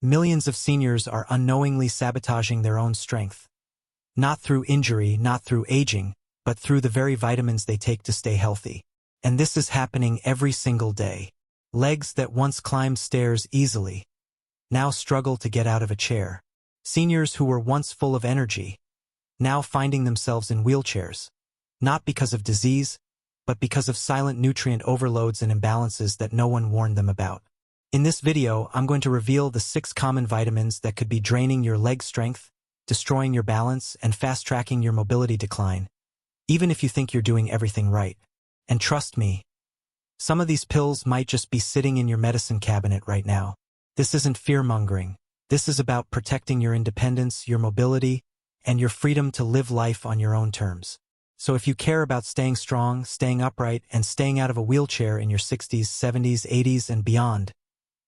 Millions of seniors are unknowingly sabotaging their own strength. Not through injury, not through aging, but through the very vitamins they take to stay healthy. And this is happening every single day. Legs that once climbed stairs easily now struggle to get out of a chair. Seniors who were once full of energy now finding themselves in wheelchairs, not because of disease, but because of silent nutrient overloads and imbalances that no one warned them about. In this video, I'm going to reveal the 6 common vitamins that could be draining your leg strength, destroying your balance, and fast-tracking your mobility decline, even if you think you're doing everything right. And trust me, some of these pills might just be sitting in your medicine cabinet right now. This isn't fear-mongering. This is about protecting your independence, your mobility, and your freedom to live life on your own terms. So if you care about staying strong, staying upright, and staying out of a wheelchair in your 60s, 70s, 80s, and beyond,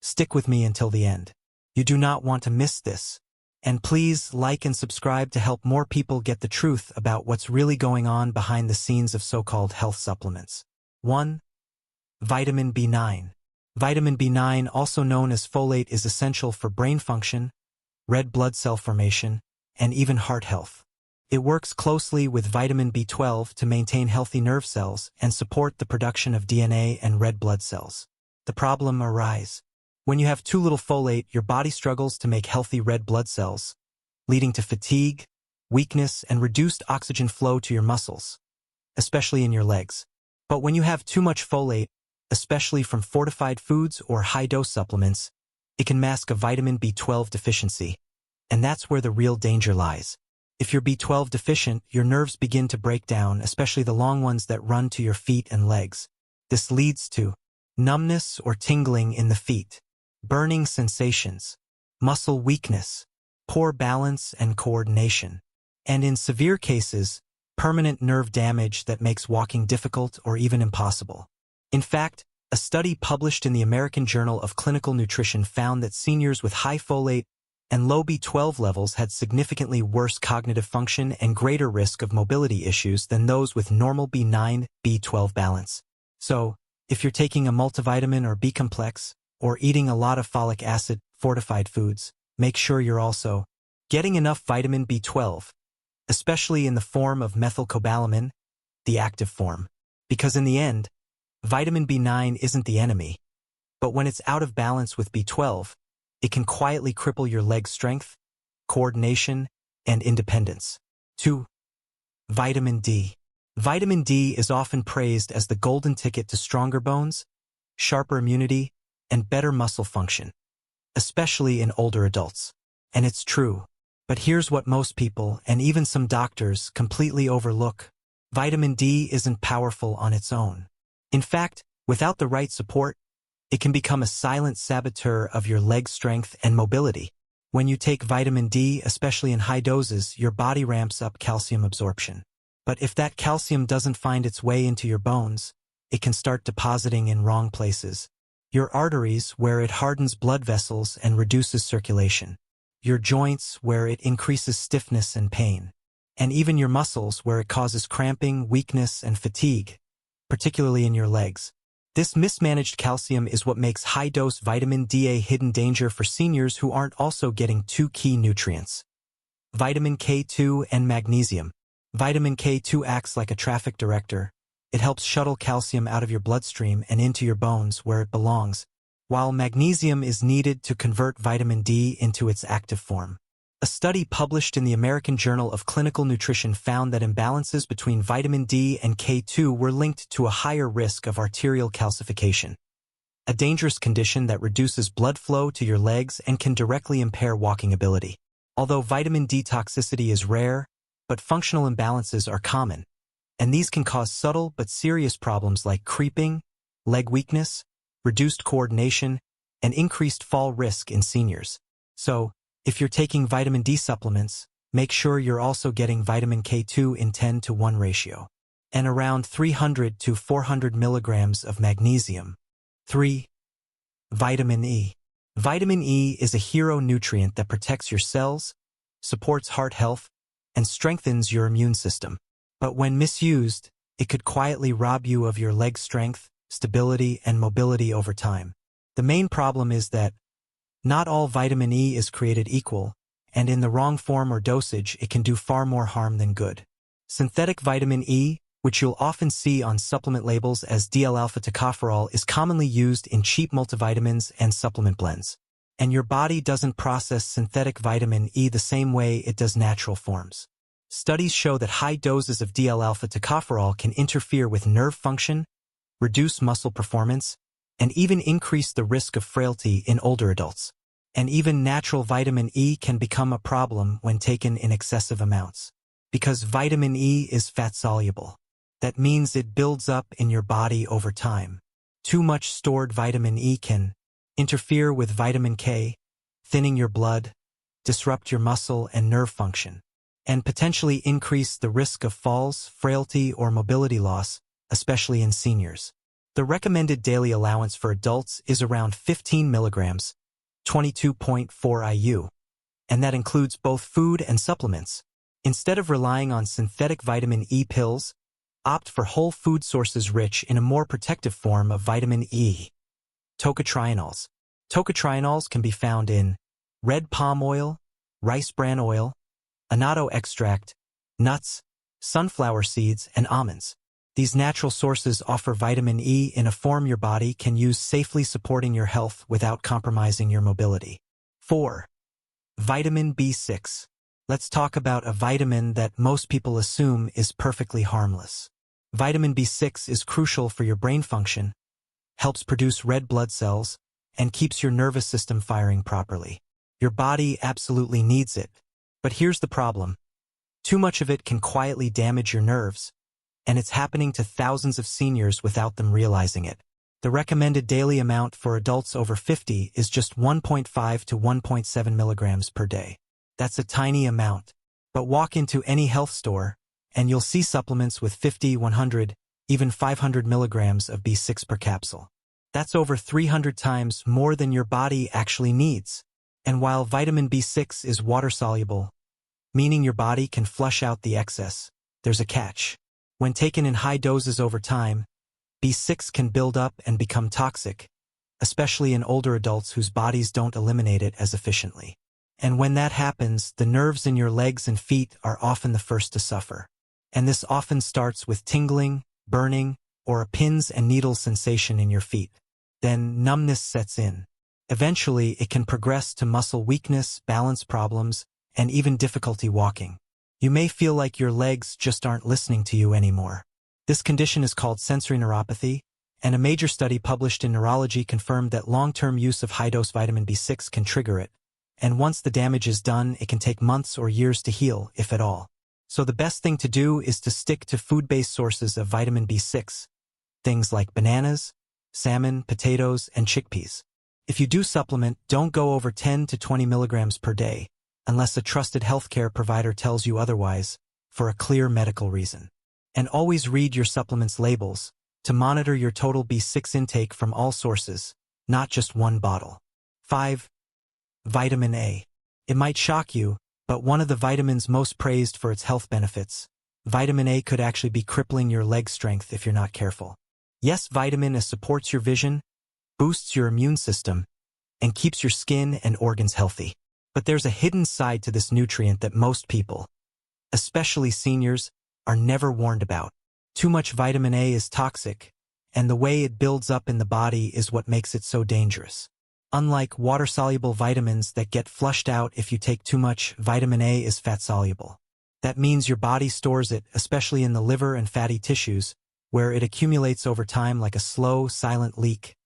stick with me until the end. You do not want to miss this. And please like and subscribe to help more people get the truth about what's really going on behind the scenes of so-called health supplements. 1. Vitamin B9. Vitamin B9, also known as folate, is essential for brain function, red blood cell formation, and even heart health. It works closely with vitamin B12 to maintain healthy nerve cells and support the production of DNA and red blood cells. The problem arises when you have too little folate. Your body struggles to make healthy red blood cells, leading to fatigue, weakness, and reduced oxygen flow to your muscles, especially in your legs. But when you have too much folate, especially from fortified foods or high-dose supplements, it can mask a vitamin B12 deficiency. And that's where the real danger lies. If you're B12 deficient, your nerves begin to break down, especially the long ones that run to your feet and legs. This leads to numbness or tingling in the feet, burning sensations, muscle weakness, poor balance and coordination, and in severe cases, permanent nerve damage that makes walking difficult or even impossible. In fact, a study published in the American Journal of Clinical Nutrition found that seniors with high folate and low B12 levels had significantly worse cognitive function and greater risk of mobility issues than those with normal B9, B12 balance. So, if you're taking a multivitamin or B-complex, or eating a lot of folic acid fortified foods, make sure you're also getting enough vitamin B12, especially in the form of methylcobalamin, the active form. Because in the end, vitamin B9 isn't the enemy, but when it's out of balance with B12, it can quietly cripple your leg strength, coordination, and independence. 2. Vitamin D. Vitamin D is often praised as the golden ticket to stronger bones, sharper immunity, and better muscle function, especially in older adults. And it's true. But here's what most people, and even some doctors, completely overlook. Vitamin D isn't powerful on its own. In fact, without the right support, it can become a silent saboteur of your leg strength and mobility. When you take vitamin D, especially in high doses, your body ramps up calcium absorption. But if that calcium doesn't find its way into your bones, it can start depositing in wrong places. Your arteries, where it hardens blood vessels and reduces circulation. Your joints, where it increases stiffness and pain. And even your muscles, where it causes cramping, weakness, and fatigue, particularly in your legs. This mismanaged calcium is what makes high-dose vitamin D a hidden danger for seniors who aren't also getting 2 key nutrients: vitamin K2 and magnesium. Vitamin K2 acts like a traffic director. It helps shuttle calcium out of your bloodstream and into your bones where it belongs, while magnesium is needed to convert vitamin D into its active form. A study published in the American Journal of Clinical Nutrition found that imbalances between vitamin D and K2 were linked to a higher risk of arterial calcification, a dangerous condition that reduces blood flow to your legs and can directly impair walking ability. Although vitamin D toxicity is rare, but functional imbalances are common, and these can cause subtle but serious problems like creeping, leg weakness, reduced coordination, and increased fall risk in seniors. So, if you're taking vitamin D supplements, make sure you're also getting vitamin K2 in 10:1 ratio, and around 300 to 400 milligrams of magnesium. 3. Vitamin E. Vitamin E is a hero nutrient that protects your cells, supports heart health, and strengthens your immune system. But when misused, it could quietly rob you of your leg strength, stability, and mobility over time. The main problem is that Not all vitamin E is created equal, and in the wrong form or dosage it can do far more harm than good. Synthetic vitamin E, which you'll often see on supplement labels as DL-alpha tocopherol, is commonly used in cheap multivitamins and supplement blends. And your body doesn't process synthetic vitamin E the same way it does natural forms. Studies show that high doses of DL-alpha tocopherol can interfere with nerve function, reduce muscle performance, and even increase the risk of frailty in older adults. And even natural vitamin E can become a problem when taken in excessive amounts. Because vitamin E is fat-soluble. That means it builds up in your body over time. Too much stored vitamin E can interfere with vitamin K, thinning your blood, disrupt your muscle and nerve function, and potentially increase the risk of falls, frailty, or mobility loss, especially in seniors. The recommended daily allowance for adults is around 15 milligrams, 22.4 IU, and that includes both food and supplements. Instead of relying on synthetic vitamin E pills, opt for whole food sources rich in a more protective form of vitamin E. Tocotrienols. Tocotrienols can be found in red palm oil, rice bran oil, annatto extract, nuts, sunflower seeds, and almonds. These natural sources offer vitamin E in a form your body can use safely, supporting your health without compromising your mobility. 4. Vitamin B6. Let's talk about a vitamin that most people assume is perfectly harmless. Vitamin B6 is crucial for your brain function, helps produce red blood cells, and keeps your nervous system firing properly. Your body absolutely needs it. But here's the problem. Too much of it can quietly damage your nerves, and it's happening to thousands of seniors without them realizing it. The recommended daily amount for adults over 50 is just 1.5 to 1.7 milligrams per day. That's a tiny amount. But walk into any health store, and you'll see supplements with 50, 100, even 500 milligrams of B6 per capsule. That's over 300 times more than your body actually needs. And while vitamin B6 is water-soluble, meaning your body can flush out the excess, there's a catch. When taken in high doses over time, B6 can build up and become toxic, especially in older adults whose bodies don't eliminate it as efficiently. And when that happens, the nerves in your legs and feet are often the first to suffer. And this often starts with tingling, burning, or a pins and needles sensation in your feet. Then numbness sets in. Eventually, it can progress to muscle weakness, balance problems, and even difficulty walking. You may feel like your legs just aren't listening to you anymore. This condition is called sensory neuropathy, and a major study published in Neurology confirmed that long-term use of high-dose vitamin B6 can trigger it. And once the damage is done, it can take months or years to heal, if at all. So the best thing to do is to stick to food-based sources of vitamin B6, things like bananas, salmon, potatoes, and chickpeas. If you do supplement, don't go over 10 to 20 milligrams per day, unless a trusted healthcare provider tells you otherwise, for a clear medical reason. And always read your supplements labels to monitor your total B6 intake from all sources, not just one bottle. 5. Vitamin A. It might shock you, but one of the vitamins most praised for its health benefits, vitamin A could actually be crippling your leg strength if you're not careful. Yes, vitamin A supports your vision, boosts your immune system, and keeps your skin and organs healthy. But there's a hidden side to this nutrient that most people, especially seniors, are never warned about. Too much vitamin A is toxic, and the way it builds up in the body is what makes it so dangerous. Unlike water-soluble vitamins that get flushed out if you take too much, vitamin A is fat-soluble. That means your body stores it, especially in the liver and fatty tissues, where it accumulates over time like a slow, silent leak,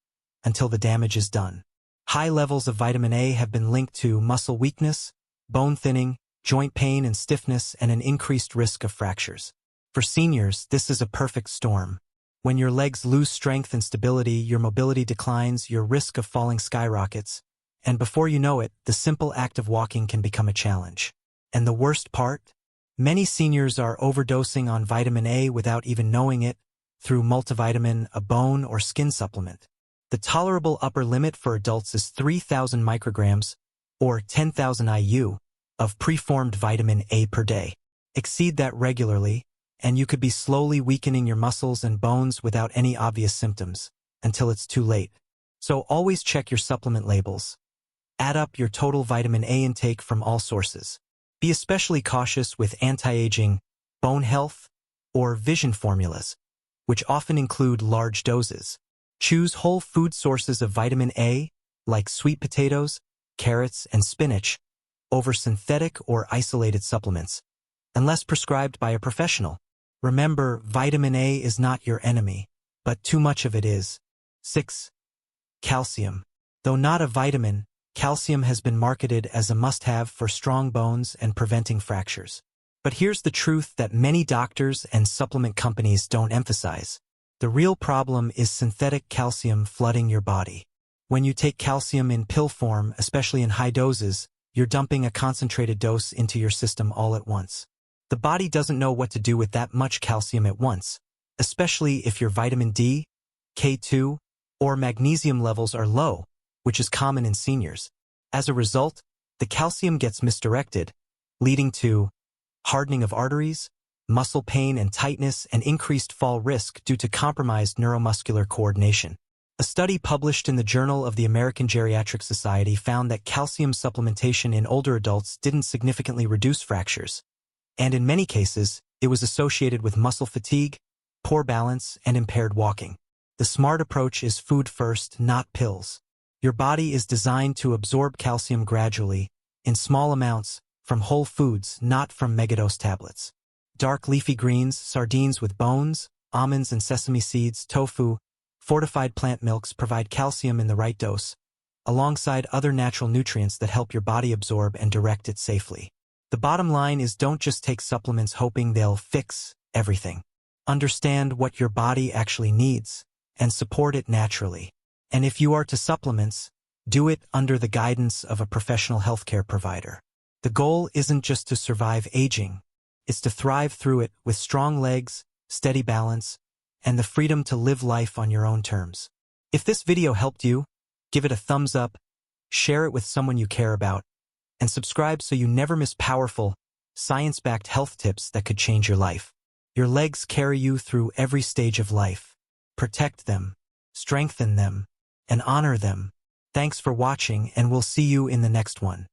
until the damage is done. High levels of vitamin A have been linked to muscle weakness, bone thinning, joint pain and stiffness, and an increased risk of fractures. For seniors, this is a perfect storm. When your legs lose strength and stability, your mobility declines, your risk of falling skyrockets, and before you know it, the simple act of walking can become a challenge. And the worst part? Many seniors are overdosing on vitamin A without even knowing it, through multivitamin, a bone, or skin supplement. The tolerable upper limit for adults is 3,000 micrograms, or 10,000 IU, of preformed vitamin A per day. Exceed that regularly, and you could be slowly weakening your muscles and bones without any obvious symptoms, until it's too late. So always check your supplement labels. Add up your total vitamin A intake from all sources. Be especially cautious with anti-aging, bone health, or vision formulas, which often include large doses. Choose whole food sources of vitamin A, like sweet potatoes, carrots, and spinach, over synthetic or isolated supplements, unless prescribed by a professional. Remember, vitamin A is not your enemy, but too much of it is. 6. Calcium. Though not a vitamin, calcium has been marketed as a must-have for strong bones and preventing fractures. But here's the truth that many doctors and supplement companies don't emphasize. The real problem is synthetic calcium flooding your body. When you take calcium in pill form, especially in high doses, you're dumping a concentrated dose into your system all at once. The body doesn't know what to do with that much calcium at once, especially if your vitamin D, K2, or magnesium levels are low, which is common in seniors. As a result, the calcium gets misdirected, leading to hardening of arteries, muscle pain and tightness, and increased fall risk due to compromised neuromuscular coordination. A study published in the Journal of the American Geriatric Society found that calcium supplementation in older adults didn't significantly reduce fractures, and in many cases, it was associated with muscle fatigue, poor balance, and impaired walking. The smart approach is food first, not pills. Your body is designed to absorb calcium gradually, in small amounts, from whole foods, not from megadose tablets. Dark leafy greens, sardines with bones, almonds and sesame seeds, tofu, fortified plant milks provide calcium in the right dose, alongside other natural nutrients that help your body absorb and direct it safely. The bottom line is, don't just take supplements hoping they'll fix everything. Understand what your body actually needs and support it naturally. And if you are to supplements, do it under the guidance of a professional healthcare provider. The goal isn't just to survive aging, it's to thrive through it with strong legs, steady balance, and the freedom to live life on your own terms. If this video helped you, give it a thumbs up, share it with someone you care about, and subscribe so you never miss powerful, science-backed health tips that could change your life. Your legs carry you through every stage of life. Protect them, strengthen them, and honor them. Thanks for watching, and we'll see you in the next one.